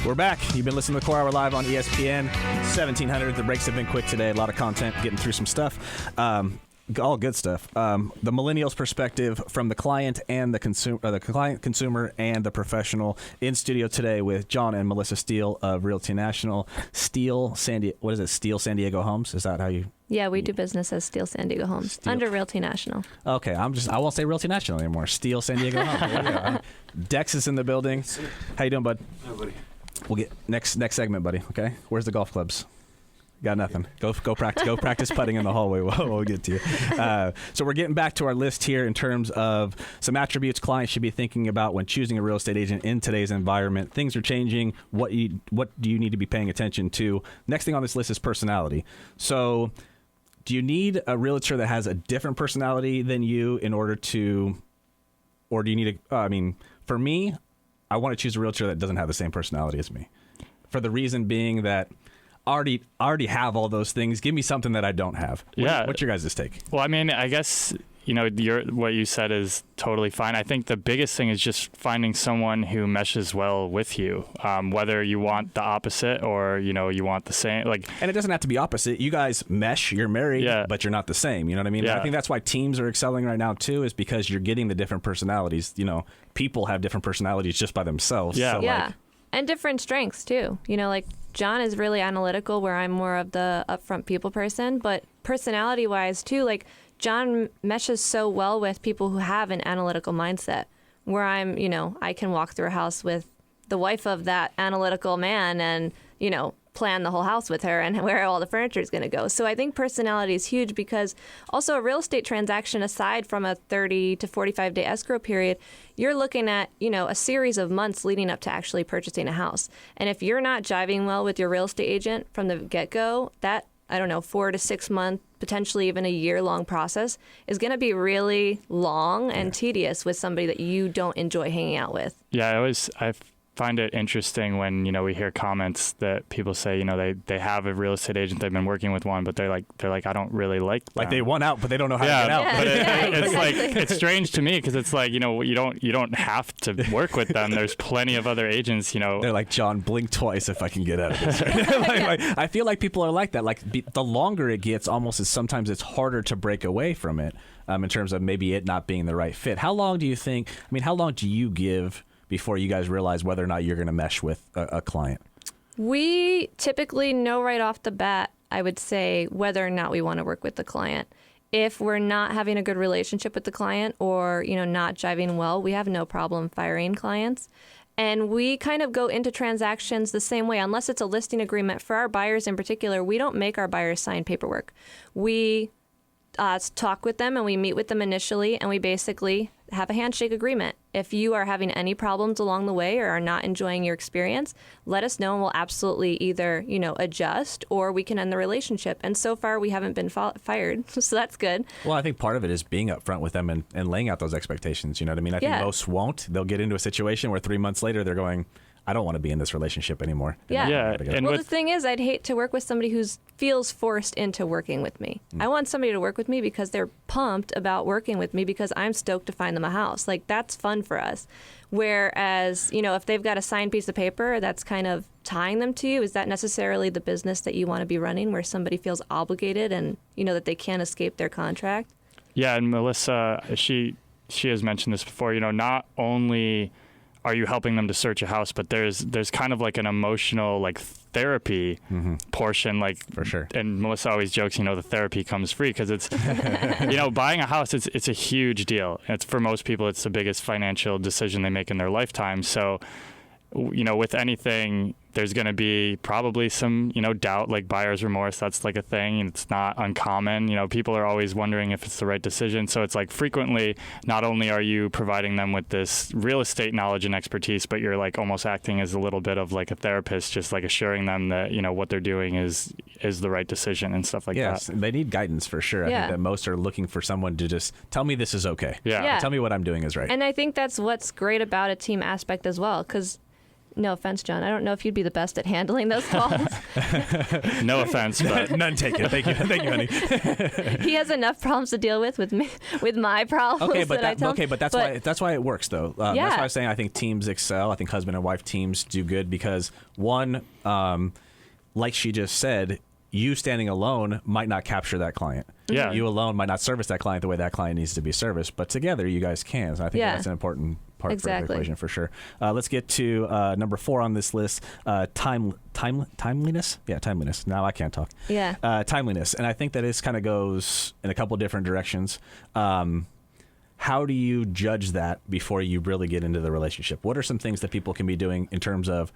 We're back. You've been listening to the Core Hour Live on ESPN 1700. The breaks have been quick today. A lot of content, getting through some stuff. All good stuff. The Millennials perspective from the client and the consumer, consumer, and the professional. In studio today with John and Melissa Steele of Realty National. Steele San Diego Homes. Is that how you? Yeah, we do business as Steele San Diego Homes under Realty National. Okay, I won't say Realty National anymore. Steele San Diego Homes. Dex is in the building. How you doing, bud? Hi, buddy. We'll get next segment, buddy. Okay, where's the golf clubs? Got nothing. Go practice putting in the hallway. We'll get to you. So we're getting back to our list here in terms of some attributes clients should be thinking about when choosing a real estate agent in today's environment. Things are changing. What do you need to be paying attention to? Next thing on this list is personality. So do you need a realtor that has a different personality than you in order to, or do you need for me, I want to choose a realtor that doesn't have the same personality as me, for the reason being that I already have all those things. Give me something that I don't have. What's your guys' take? Well, I guess what you said is totally fine. I think the biggest thing is just finding someone who meshes well with you, whether you want the opposite or you want the same. And it doesn't have to be opposite. You guys mesh. You're married, but you're not the same. You know what I mean? Yeah. I think that's why teams are excelling right now too, is because you're getting the different personalities. People have different personalities just by themselves. Yeah. So and different strengths too. John is really analytical, where I'm more of the upfront people person, but personality-wise too, John meshes so well with people who have an analytical mindset, where I can walk through a house with the wife of that analytical man and, plan the whole house with her and where all the furniture is going to go. So I think personality is huge, because also a real estate transaction, aside from a 30 to 45 day escrow period, you're looking at, a series of months leading up to actually purchasing a house. And if you're not jiving well with your real estate agent from the get-go, that 4 to 6 month, potentially even a year-long process is going to be really long and tedious with somebody that you don't enjoy hanging out with. Yeah, I find it interesting when we hear comments that people say they have a real estate agent, they've been working with one, but they're like I don't really like them. Like they want out, but they don't know how to get out. But it's it's strange to me, because it's you don't have to work with them. There's plenty of other agents. They're like, John, blink twice if I can get out of this. I feel like people are like that. The longer it gets, sometimes it's harder to break away from it, in terms of maybe it not being the right fit. How long do you think? How long do you give before you guys realize whether or not you're going to mesh with a client? We typically know right off the bat, I would say, whether or not we want to work with the client. If we're not having a good relationship with the client, or, not jiving well, we have no problem firing clients. And we kind of go into transactions the same way, unless it's a listing agreement. For our buyers in particular, we don't make our buyers sign paperwork. We talk with them and we meet with them initially, and we basically have a handshake agreement. If you are having any problems along the way or are not enjoying your experience, let us know, and we'll absolutely either, adjust, or we can end the relationship. And so far, we haven't been fired, so that's good. Well, I think part of it is being upfront with them and laying out those expectations. You know what I mean? I think most won't. They'll get into a situation where 3 months later they're going, I don't want to be in this relationship anymore. Yeah. Yeah, and Well, the thing is, I'd hate to work with somebody who feels forced into working with me. I want somebody to work with me because they're pumped about working with me because I'm stoked to find them a house. Like, that's fun for us. Whereas, if they've got a signed piece of paper that's kind of tying them to you, is that necessarily the business that you want to be running, where somebody feels obligated and, that they can't escape their contract? Yeah, and Melissa, she has mentioned this before, not only are you helping them to search a house, but there's kind of like an emotional like therapy portion, like for sure. And Melissa always jokes, the therapy comes free because it's, buying a house, it's a huge deal. It's for most people, it's the biggest financial decision they make in their lifetime. So, with anything, there's going to be probably some, doubt, like buyer's remorse. That's like a thing. And it's not uncommon. People are always wondering if it's the right decision. So it's like frequently, not only are you providing them with this real estate knowledge and expertise, but you're like almost acting as a little bit of like a therapist, just like assuring them that, what they're doing is the right decision and stuff like that. Yes, they need guidance for sure. I think that most are looking for someone to just tell me this is okay. Yeah. Tell me what I'm doing is right. And I think that's what's great about a team aspect as well, because no offense, John, I don't know if you'd be the best at handling those calls. No offense, but none taken. Thank you, honey. He has enough problems to deal with me, with my problems. Okay, but I tell him. that's why it works though. That's why I was saying I think teams excel. I think husband and wife teams do good because one, like she just said, you standing alone might not capture that client. Yeah. You alone might not service that client the way that client needs to be serviced, but together you guys can. So I think that's an important part for the equation for sure. Let's get to number 4 on this list, timeliness. Yeah, timeliness. Now I can't talk. Yeah. Timeliness. And I think that this kind of goes in a couple different directions. How do you judge that before you really get into the relationship? What are some things that people can be doing in terms of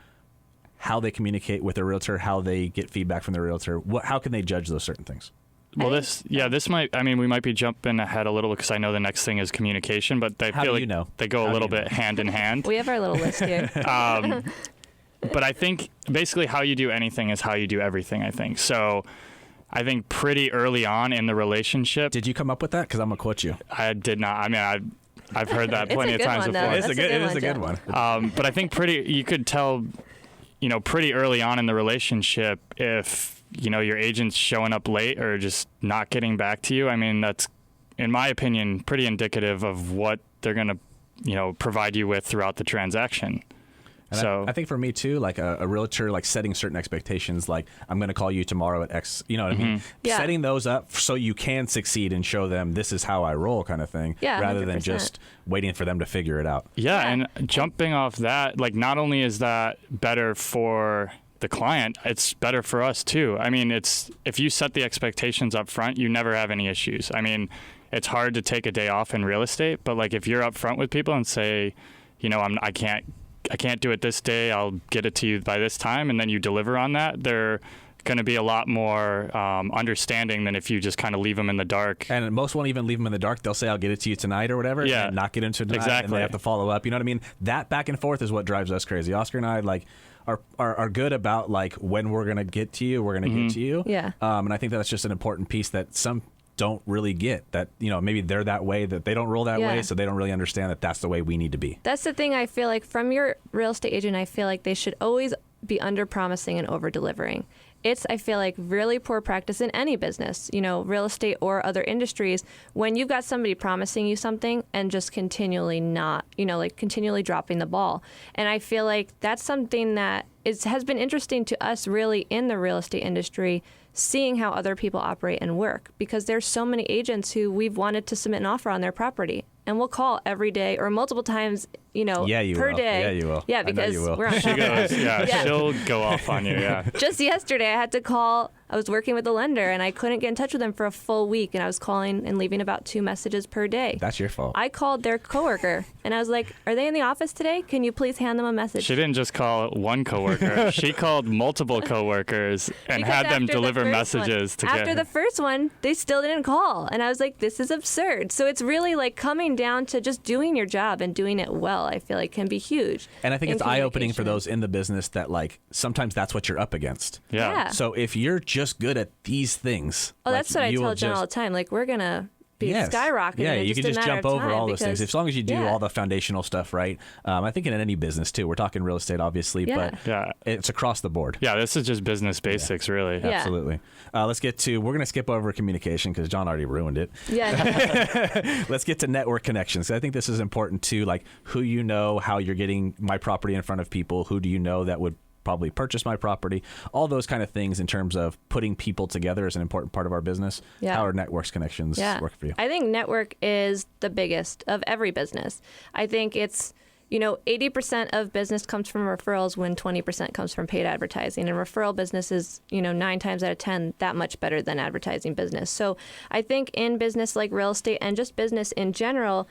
how they communicate with their realtor, how they get feedback from their realtor? How can they judge those certain things? Well, we might be jumping ahead a little because I know the next thing is communication, but I feel like they go a little bit hand in hand. We have our little list here. But I think basically how you do anything is how you do everything, I think. So I think pretty early on in the relationship. Did you come up with that? Because I'm going to quote you. I did not. I mean, I've heard that plenty of times before. It is a good one. But I think you could tell, pretty early on in the relationship if, your agent's showing up late or just not getting back to you. I mean, that's, in my opinion, pretty indicative of what they're going to, provide you with throughout the transaction. And so I think for me too, like a realtor, like setting certain expectations, like I'm going to call you tomorrow at X, you know what I mean? Yeah. Setting those up so you can succeed and show them this is how I roll kind of thing, rather 100%. Than just waiting for them to figure it out. Yeah, and jumping off that, like not only is that better for the client, it's better for us too. I mean, if you set the expectations up front, you never have any issues. I mean, it's hard to take a day off in real estate, but like if you're up front with people and say, I can't do it this day, I'll get it to you by this time, and then you deliver on that, they're going to be a lot more understanding than if you just kind of leave them in the dark. And most won't even leave them in the dark. They'll say, I'll get it to you tonight or whatever, and not get into it tonight, and they have to follow up. You know what I mean? That back and forth is what drives us crazy. Oscar and I, like, are good about, like, when we're going to get to you, we're going to get to you. Yeah. And I think that's just an important piece that some don't really get, that maybe they're that way, that they don't roll that way, so they don't really understand that that's the way we need to be. That's the thing. I feel like from your real estate agent, I feel like they should always be under promising and over delivering. It's, I feel like, really poor practice in any business, real estate or other industries, when you've got somebody promising you something and just continually not, continually dropping the ball. And I feel like that's something that has been interesting to us really in the real estate industry, seeing how other people operate and work, because there's so many agents who we've wanted to submit an offer on their property, and we'll call every day or multiple times, per day. Yeah, you will. Yeah, because we're on top of it. She'll go off on you. Yeah. Just yesterday, I had to call. I was working with a lender, and I couldn't get in touch with them for a full week, and I was calling and leaving about 2 messages per day. That's your fault. I called their coworker, and I was like, "Are they in the office today? Can you please hand them a message?" She didn't just call one coworker. She called multiple coworkers and had them deliver messages to After the first one, they still didn't call, and I was like, "This is absurd." So it's really like coming down to just doing your job and doing it well. I feel like can be huge. And I think it's eye-opening for those in the business that, like, sometimes that's what you're up against. Yeah. So if you're just good at these things. Oh, that's what I tell John all the time. Like, we're going to skyrocketing. Yeah, in you just can a just matter jump of over time all those things. because- As long as you do yeah. all the foundational stuff right. I think in any business, too. We're talking real estate, obviously, Yeah. but it's across the board. Yeah, this is just business basics, really. Yeah. Absolutely. Let's get to, we're going to skip over communication because John already ruined it. Yeah. Let's get to network connections. I think this is important, too, like who you know, how you're getting my property in front of people, who do you know that would probably purchase my property, all those kind of things in terms of putting people together is an important part of our business. Yeah. How are networks connections work for you? I think network is the biggest of every business. I think it's, 80% of business comes from referrals when 20% comes from paid advertising. And referral business is, 9 times out of 10, that much better than advertising business. So I think in business like real estate and just business in general,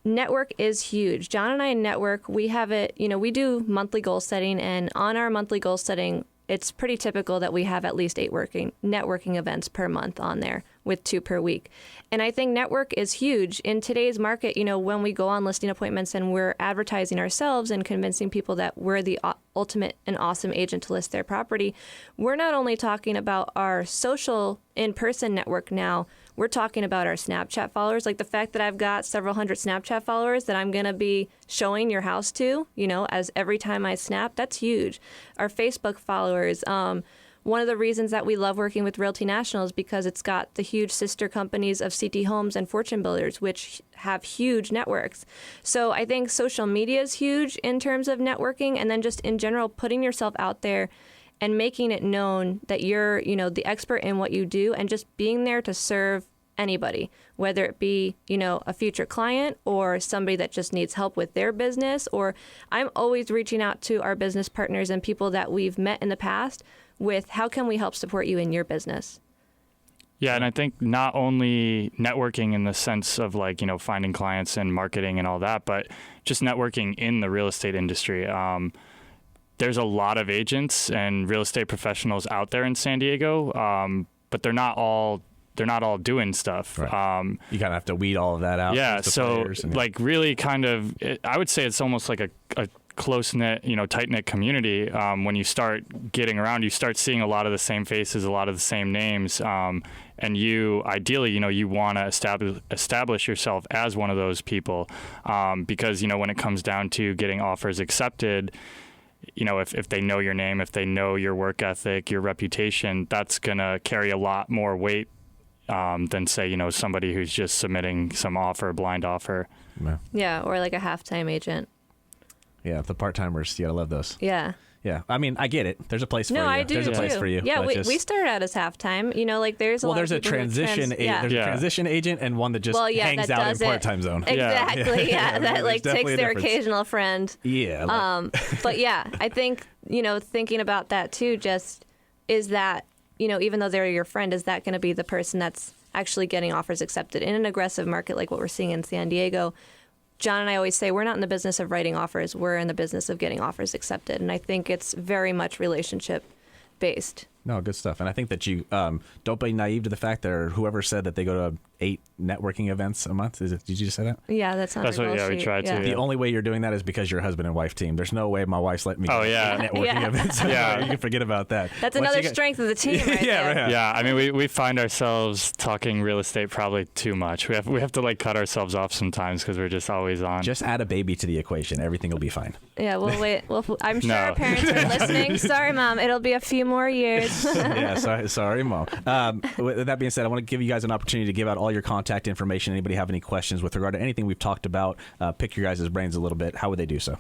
network is huge. John and I network, we have it, we do monthly goal setting, and on our monthly goal setting, it's pretty typical that we have at least 8 networking events per month on there with 2 per week. And I think network is huge in today's market. When we go on listing appointments and we're advertising ourselves and convincing people that we're the ultimate and awesome agent to list their property, we're not only talking about our social in-person network now, we're talking about our Snapchat followers, like the fact that I've got several hundred Snapchat followers that I'm going to be showing your house to, as every time I snap, that's huge. Our Facebook followers, one of the reasons that we love working with Realty National is because it's got the huge sister companies of CT Homes and Fortune Builders, which have huge networks. So I think social media is huge in terms of networking, and then just in general, putting yourself out there and making it known that you're, the expert in what you do, and just being there to serve anybody, whether it be, a future client or somebody that just needs help with their business. Or I'm always reaching out to our business partners and people that we've met in the past with how can we help support you in your business? Yeah, and I think not only networking in the sense of finding clients and marketing and all that, but just networking in the real estate industry. There's a lot of agents and real estate professionals out there in San Diego, but they're not all doing stuff. Right. You kind of have to weed all of that out. Yeah, so really kind of, I would say it's almost like a close-knit, tight-knit community. When you start getting around, you start seeing a lot of the same faces, a lot of the same names, and you, ideally, you want to establish yourself as one of those people, because, when it comes down to getting offers accepted, if they know your name, if they know your work ethic, your reputation, that's going to carry a lot more weight than say, somebody who's just submitting some blind offer. Yeah, or like a half-time agent. Yeah, the part-timers, you gotta love those. Yeah. Yeah, I mean, I get it. There's a place for you. No, I do There's a place too. for you. Yeah, we started out as halftime. There's a lot there's of a people who transition. There's a transition agent and one that just hangs that out in does it. part-time zone. Exactly. Yeah, that there's takes definitely a their difference. occasional friend. Yeah. But yeah, I think thinking about that too. Just is that even though they're your friend, is that going to be the person that's actually getting offers accepted in an aggressive market like what we're seeing in San Diego? John and I always say we're not in the business of writing offers. We're in the business of getting offers accepted. And I think it's very much relationship based. No, good stuff. And I think that you don't be naive to the fact that whoever said that they go to 8 networking events a month. Did you just say that? Yeah, that's not That's our what goal we sheet. try to. The only way you're doing that is because you're a husband and wife team. There's no way my wife's letting me Oh, go yeah. to networking Yeah. events. Yeah. You can forget about that. That's Once another you get- strength of the team right Yeah, there. right. Yeah, I mean, we find ourselves talking real estate probably too much. We have to cut ourselves off sometimes because we're just always on. Just add a baby to the equation. Everything will be fine. Yeah, we'll wait. I'm sure No. our parents are listening. Sorry, Mom. It'll be a few more years. Yeah, sorry, Mom. With that being said, I want to give you guys an opportunity to give out all your contact information. Anybody have any questions with regard to anything we've talked about? Pick your guys' brains a little bit. How would they do so?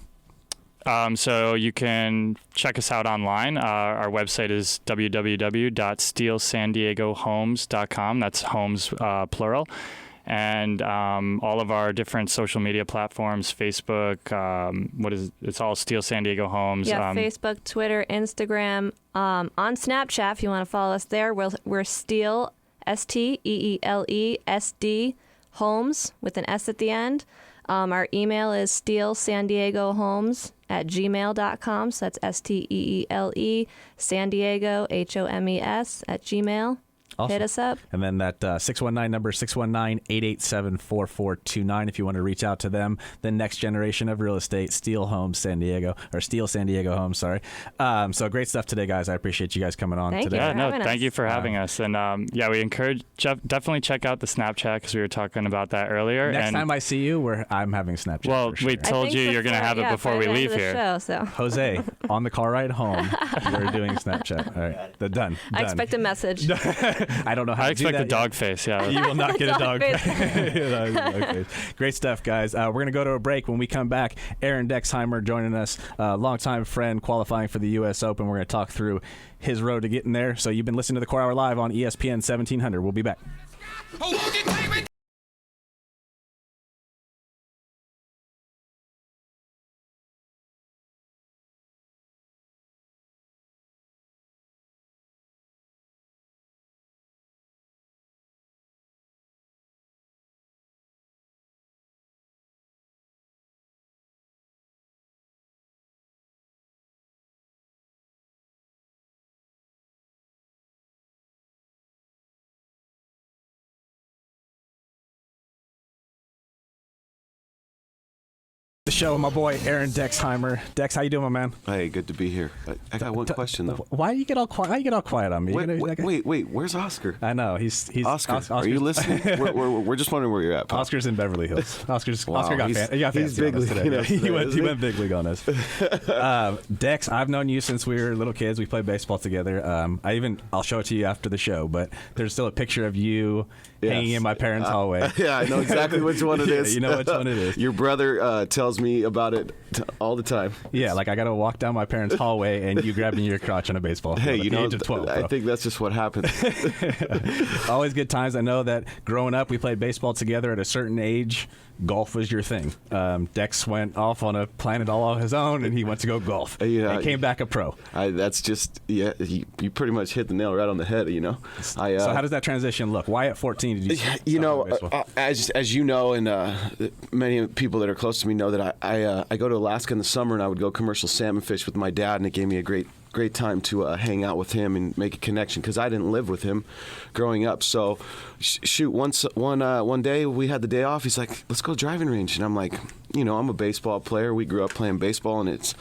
So you can check us out online. Our website is www.steelsandiegohomes.com. That's homes, plural. And all of our different social media platforms, Facebook, it's all Steel San Diego Homes. Yeah, Facebook, Twitter, Instagram. On Snapchat, if you want to follow us there, we're Steel, STEELESD, Homes, with an S at the end. Our email is steelsandiegohomes@gmail.com. So that's STEELE, San Diego, HOMES @gmail. Awesome. Hit us up. And then that 619 number, 619-887-4429 if you want to reach out to them. The next generation of real estate, Steele San Diego Homes, sorry. So great stuff today, guys. I appreciate you guys coming on Thank you today. for having us. Thank you for having us. And we encourage definitely check out the Snapchat because we were talking about that earlier. Next time I see you, I'm having Snapchat. Well, for sure. we told you you're going to have it before we leave here. Jose, on the car ride home, we're doing Snapchat. All right, done. I expect a message. I don't know how I to do that. expect a dog face, yeah. You will not get a dog face. face. Great stuff, guys. We're going to go to a break. When we come back, Aaron Dexheimer joining us, longtime friend qualifying for the U.S. Open. We're going to talk through his road to getting there. So you've been listening to the Core Hour Live on ESPN 1700. We'll be back. The show with my boy Aaron Dexheimer. Dex, how you doing, my man? Hey, good to be here. I got one question though. Why do you get all quiet? Why you get all quiet on me? Wait, where's Oscar? I know he's Oscar. Are you listening? we're just wondering where you're at, Pop. Oscar's in Beverly Hills. Oscar got he's fancy big on us league today. us He today, went big league on us. Dex, I've known you since we were little kids. We played baseball together. I'll show it to you after the show, but there's still a picture of you hanging in my parents' hallway. Yeah, I know exactly which one it is. You know which one it is. Your brother tells me about it all the time. Yeah, like I got to walk down my parents' hallway and you grabbing your crotch on a baseball field Hey, at the age of 12. I think that's just what happens. Always good times. I know that growing up, we played baseball together at a certain age. Golf was your thing. Dex went off on a planet all on his own, and he went to go golf. And came back a pro. You pretty much hit the nail right on the head, you know. So how does that transition look? Why at 14 did you you know, as you know, and many people that are close to me know that I go to Alaska in the summer, and I would go commercial salmon fish with my dad, and it gave me a great time to hang out with him and make a connection because I didn't live with him growing up. So, one day we had the day off. He's like, "Let's go driving range," and I'm like, I'm a baseball player. We grew up playing baseball, and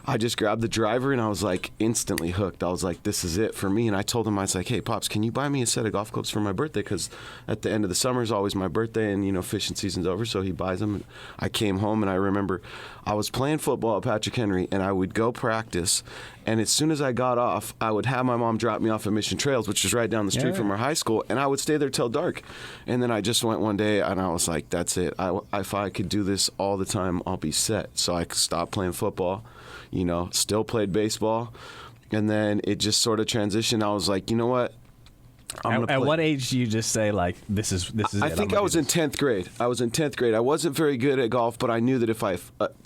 I just grabbed the driver and I was like instantly hooked. I was like, this is it for me. And I told him, I was like, hey, Pops, can you buy me a set of golf clubs for my birthday? Because at the end of the summer is always my birthday and, fishing season's over. So he buys them. And I came home and I remember I was playing football at Patrick Henry and I would go practice. And as soon as I got off, I would have my mom drop me off at Mission Trails, which is right down the street from our high school. And I would stay there till dark. And then I just went one day and I was like, that's it. If I could do this all the time, I'll be set. So I stopped playing football. Still played baseball. And then it just sort of transitioned. I was like, you know what? At what age do you just say, like, this is I it? think I was in 10th grade. I wasn't very good at golf, but I knew that if I,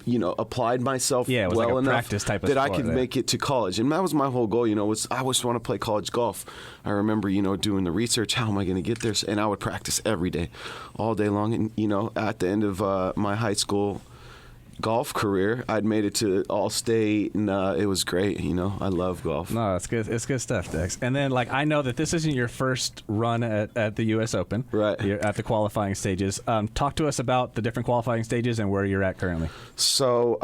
applied myself it was well like a enough practice type of that I sport, could make it to college. And that was my whole goal, was I always want to play college golf. I remember, doing the research, how am I going to get there? And I would practice every day, all day long. And, at the end of my high school golf career, I'd made it to All-State, and it was great. I love golf. No, it's good. It's good stuff, Dex. And then, I know that this isn't your first run at the U.S. Open. Right. You're at the qualifying stages. Talk to us about the different qualifying stages and where you're at currently. So,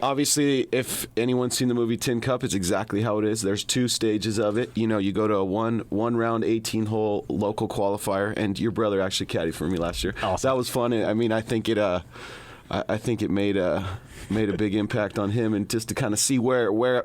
obviously, if anyone's seen the movie Tin Cup, it's exactly how it is. There's two stages of it. You go to a one round 18-hole local qualifier, and your brother actually caddied for me last year. Awesome. So that was fun. I mean, I think it made a big impact on him, and just to kind of see where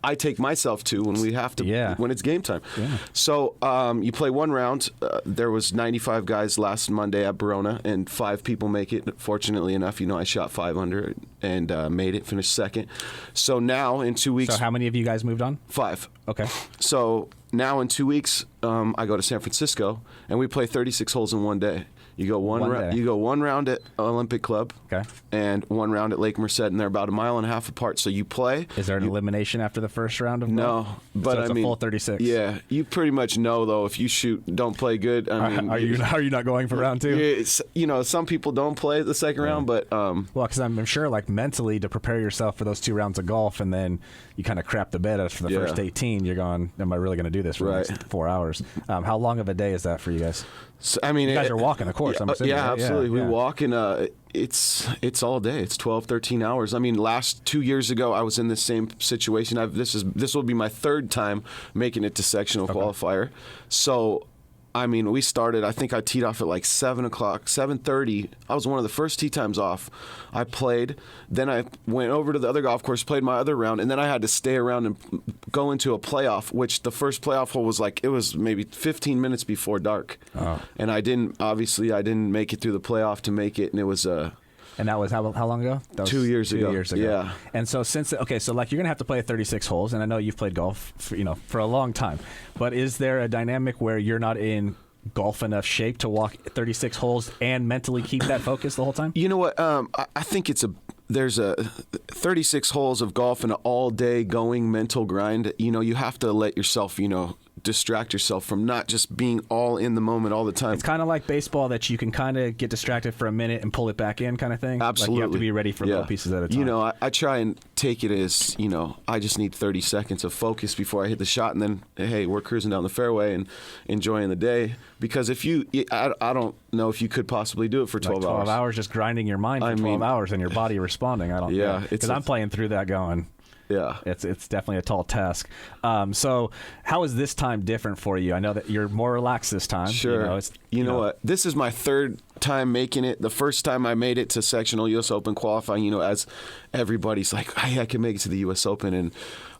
I take myself to when we have to when it's game time. Yeah. So you play one round. There was 95 guys last Monday at Verona, and 5 people make it. Fortunately enough, I shot 5 under and made it, finished second. So now in 2 weeks. So how many of you guys moved on? 5. Okay. So now in 2 weeks, I go to San Francisco, and we play 36 holes in one day. You go One day. You go one round at Olympic Club, Okay. and one round at Lake Merced, and they're about a mile and a half apart. So you play. Is there an elimination after the first round of No, golf? but so it's I mean, a full 36. Yeah, you pretty much know though if you don't play good. I mean, Are you not going for round two? It's, some people don't play the second round, but Well, because I'm sure, like, mentally to prepare yourself for those 2 rounds of golf, and then you kind of crap the bed after the first 18. You're going, am I really going to do this for the next 4 hours? How long of a day is that for you guys? So, I mean, You guys are walking the course, I'm assuming. Yeah, right? absolutely. Yeah. We walk, and it's all day. It's 12, 13 hours. I mean, last 2 years ago, I was in the same situation. This will be my 3rd time making it to sectional qualifier. So, I mean, we started, I think I teed off at like 7 o'clock, 7:30. I was one of the first tee times off. I played. Then I went over to the other golf course, played my other round, and then I had to stay around and go into a playoff, which the first playoff hole was like, it was maybe 15 minutes before dark. Oh. And I didn't make it through the playoff to make it, and it was And that was how long ago? That was 2 years ago. 2 years ago. Yeah. And so so like you're gonna have to play 36 holes, and I know you've played golf for a long time, but is there a dynamic where you're not in golf enough shape to walk 36 holes and mentally keep that focus the whole time? You know what? I think there's a 36 holes of golf and an all day going mental grind. You have to let yourself, distract yourself from not just being all in the moment all the time. It's kind of like baseball, that you can kind of get distracted for a minute and pull it back in, kind of thing. Absolutely. Like you have to be ready for little pieces at a time. I try and take it as, I just need 30 seconds of focus before I hit the shot, and then, hey, we're cruising down the fairway and enjoying the day. Because I don't know if you could possibly do it for 12 like 12 hours. hours just grinding your mind for 12 hours and your body responding. I don't know. Yeah, Because I'm playing through that going. Yeah. It's definitely a tall task. So how is this time different for you? I know that you're more relaxed this time. Sure. You know what? This is my 3rd time making it. The first time I made it to sectional U.S. Open qualifying, as everybody's like, hey, I can make it to the U.S. Open. And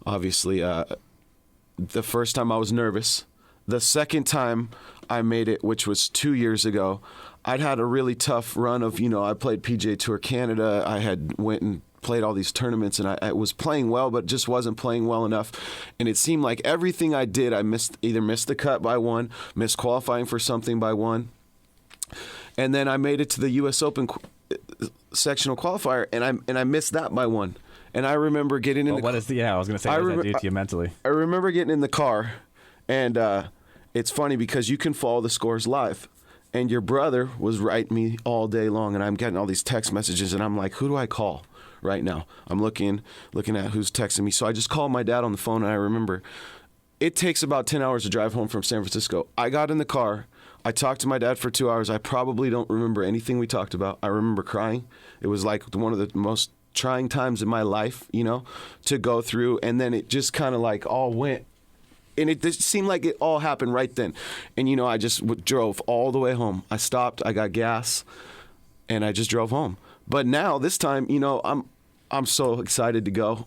obviously, the first time I was nervous. The second time I made it, which was 2 years ago, I'd had a really tough run of, I played PGA Tour Canada. I had went and played all these tournaments, and I was playing well, but just wasn't playing well enough. And it seemed like everything I did, I either missed the cut by one, missed qualifying for something by one. And then I made it to the U.S. Open sectional qualifier, and I missed that by one. And I remember getting in the car. I was going to say, what does that do to you mentally? I remember getting in the car, and it's funny because you can follow the scores live. And your brother was writing me all day long, and I'm getting all these text messages, and I'm like, who do I call right now? I'm looking at who's texting me. So I just called my dad on the phone, and I remember it takes about 10 hours to drive home from San Francisco. I got in the car. I talked to my dad for 2 hours. I probably don't remember anything we talked about. I remember crying. It was like one of the most trying times in my life, to go through. And then it just kind of like all went. And it just seemed like it all happened right then. And, I just drove all the way home. I stopped, I got gas, and I just drove home. But now, this time, I'm so excited to go.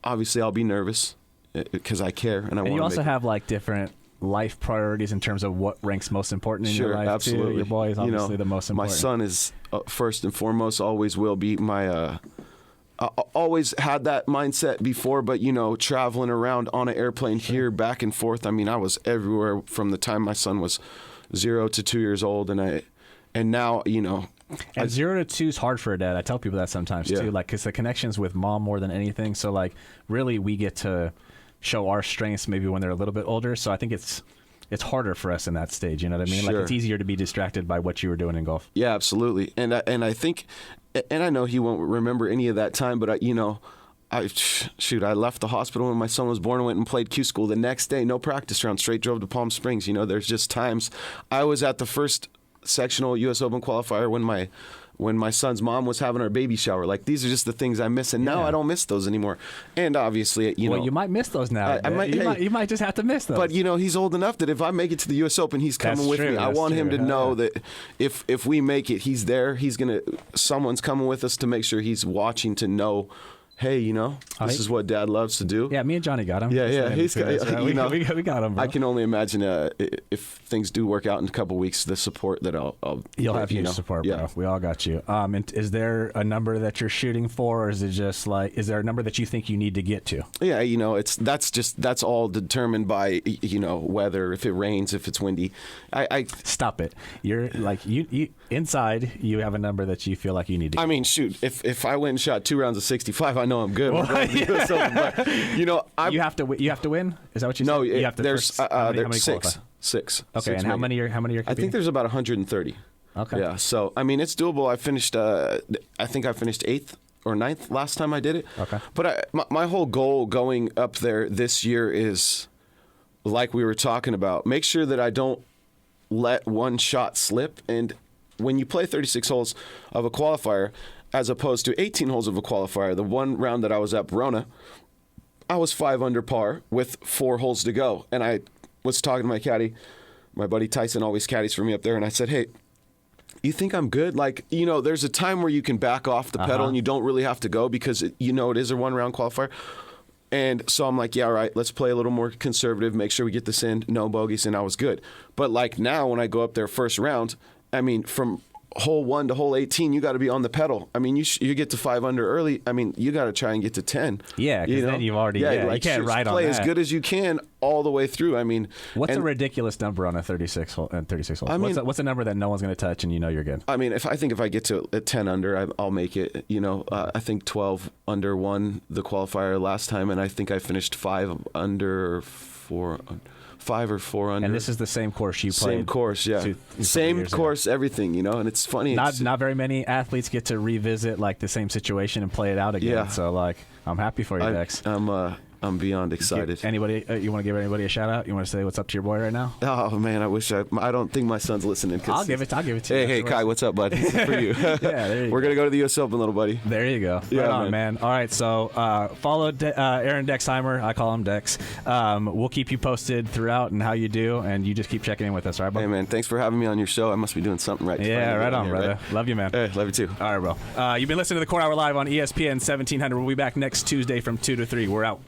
Obviously, I'll be nervous because I care. And you also have like different life priorities in terms of what ranks most important in your life, absolutely. too. Your boy is obviously the most important. My son is first and foremost, always will be my... I always had that mindset before, but, traveling around on an airplane here, back and forth. I mean, I was everywhere from the time my son was 0 to 2 years old. And now, And 0 to 2 is hard for a dad. I tell people that sometimes, too, like, because the connection's with mom more than anything. So, like, really we get to show our strengths maybe when they're a little bit older. So I think it's harder for us in that stage. You know what I mean? Sure. Like, it's easier to be distracted by what you were doing in golf. Yeah, absolutely. And I think, and I know he won't remember any of that time, but I left the hospital when my son was born and went and played Q school. The next day, no practice round, straight drove to Palm Springs. There's just times. I was at the first sectional U.S. Open qualifier when my son's mom was having our baby shower. Like, these are just the things I miss, and now I don't miss those anymore. And obviously, Well, you might miss those now. You might just have to miss those. But, he's old enough that if I make it to the U.S. Open, he's coming That's with true, me. I that's want him true. to know that if we make it, he's there. Someone's coming with us to make sure he's watching, to know hey, this is what Dad loves to do. Yeah, me and Johnny got him. Yeah. He's got, we got him, bro. I can only imagine if things do work out in a couple weeks, the support that I'll You'll have huge support, bro. Yeah. We all got you. And is there a number that you're shooting for, or is it just is there a number that you think you need to get to? Yeah, that's all determined by weather, if it rains, if it's windy. I Stop it. You're you inside. You have a number that you feel like you need to. I mean, shoot, if I went and shot 2 rounds of 65, I know I'm good. Well, But, you have to win. Is that what you said? No, you have to there's first, how many six. qualify? Six. Okay, Six and how many are I competing? think there's about 130. Okay. Yeah, so I mean, it's doable. I finished. I think I finished 8th or 9th last time I did it. Okay. But my whole goal going up there this year is, like we were talking about, make sure that I don't let one shot slip. And when you play 36 holes of a qualifier, as opposed to 18 holes of a qualifier, the one round that I was at Verona, I was 5 under par with 4 holes to go. And I was talking to my caddy, my buddy Tyson always caddies for me up there, and I said, hey, you think I'm good? There's a time where you can back off the pedal and you don't really have to go because it is a one-round qualifier. And so I'm like, yeah, all right, let's play a little more conservative, make sure we get this in, no bogeys, and I was good. But now when I go up there first round, I mean, from hole 1 to hole 18, you got to be on the pedal. I mean, you get to 5 under early. I mean, you got to try and get to 10. Yeah, because then you've already you can't ride on that. Play as good as you can all the way through. I mean, what's a ridiculous number on a 36 hole? And 36 holes. I mean, what's a number that no one's going to touch and you're good? I mean, if I get to 10 under, I'll make it. I think 12 under won the qualifier last time, and I think I finished 5 under or 4. 5 or 4 under. And this is the same course you played. Same course, yeah. Same course, everything, and it's funny. Not very many athletes get to revisit the same situation and play it out again. Yeah. So I'm happy for you, Dex. I'm beyond excited. Anybody, you want to give anybody a shout out? You want to say what's up to your boy right now? Oh man, I wish I don't think my son's listening. I'll give it to you. Hey, Kai, what's up, bud? This is for you. Yeah, there you We're gonna go to the U.S. Open, little buddy. There you go. Yeah, right on, man. All right, so follow Aaron Dexheimer. I call him Dex. We'll keep you posted throughout and how you do, and you just keep checking in with us, all right, bud? Hey, man, thanks for having me on your show. I must be doing something right. Yeah, right on, brother. Right? Love you, man. Hey, love you too. All right, bro. You've been listening to the Court Hour Live on ESPN 1700. We'll be back next Tuesday from 2 to 3. We're out.